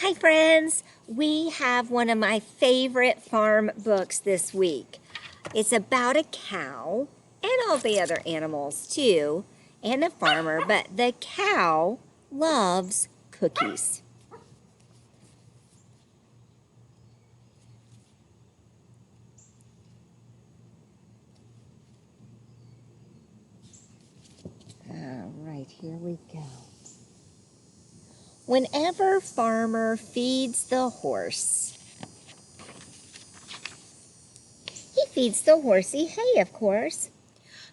Hi friends, we have one of my favorite farm books this week. It's about a cow and all the other animals too, and the farmer, but the cow loves cookies. All right, here we go. Whenever farmer feeds the horse, he feeds the horsey hay, of course.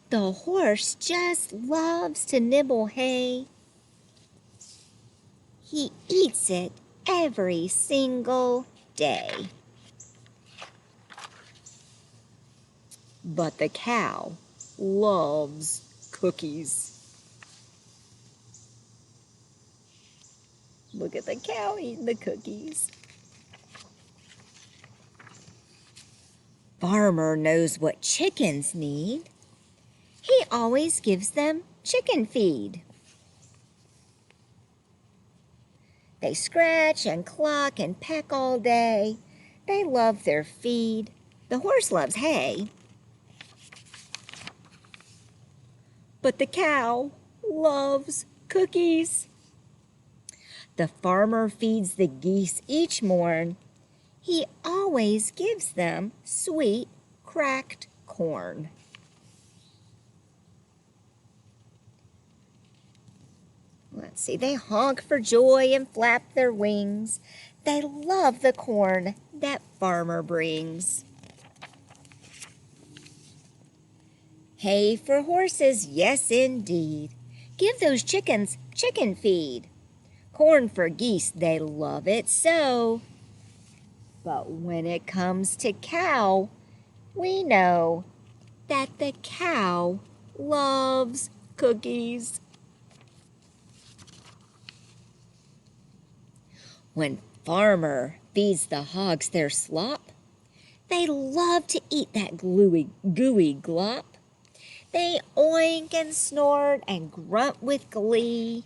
The horse just loves to nibble hay. He eats it every single day. But the cow loves cookies. Look at the cow eating the cookies. Farmer knows what chickens need. He always gives them chicken feed. They scratch and cluck and peck all day. They love their feed. The horse loves hay. But the cow loves cookies. The farmer feeds the geese each morn. He always gives them sweet, cracked corn. Let's see, they honk for joy and flap their wings. They love the corn that farmer brings. Hay for horses, yes indeed. Give those chickens chicken feed. Corn for geese, they love it so. But when it comes to cow, we know that the cow loves cookies. When farmer feeds the hogs their slop, they love to eat that gooey glop. They oink and snort and grunt with glee.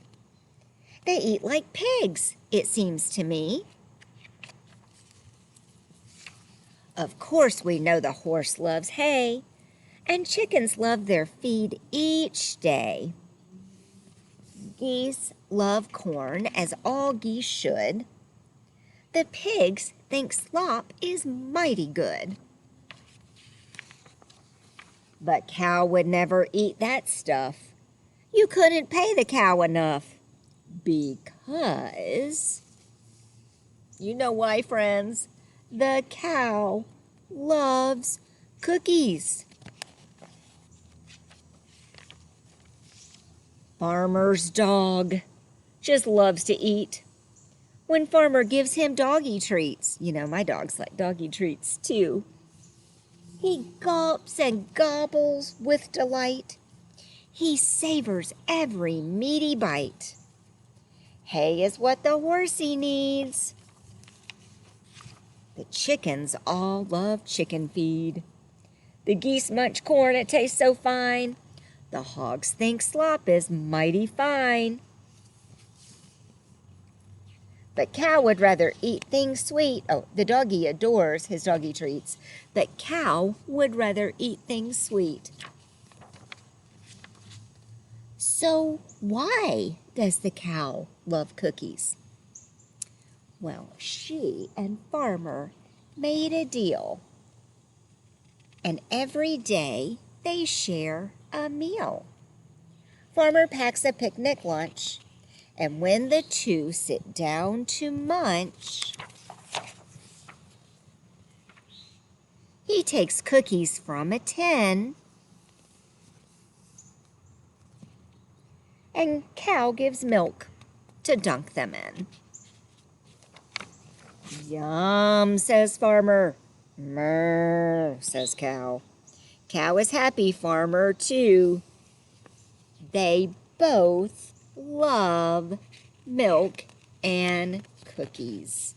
They eat like pigs, it seems to me. Of course we know the horse loves hay, and chickens love their feed each day. Geese love corn, as all geese should. The pigs think slop is mighty good. But cow would never eat that stuff. You couldn't pay the cow enough. Because, you know why, friends? The cow loves cookies. Farmer's dog just loves to eat. When farmer gives him doggy treats, you know, my dogs like doggy treats too. He gulps and gobbles with delight. He savors every meaty bite. Hay is what the horsey needs. The chickens all love chicken feed. The geese munch corn, it tastes so fine. The hogs think slop is mighty fine. But cow would rather eat things sweet. Oh, the doggy adores his doggy treats. But cow would rather eat things sweet. So why does the cow love cookies? Well, she and farmer made a deal. And every day they share a meal. Farmer packs a picnic lunch. And when the two sit down to munch, he takes cookies from a tin, and cow gives milk to dunk them in. Yum, says farmer. Moo, says cow. Cow is happy, farmer, too. They both love milk and cookies.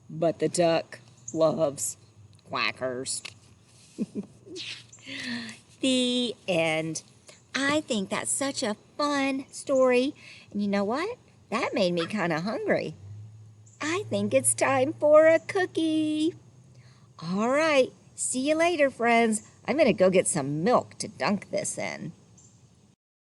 But the duck loves quackers. The end. I think that's such a fun fun story. And you know what? That made me kind of hungry. I think it's time for a cookie. All right. See you later, friends. I'm going to go get some milk to dunk this in.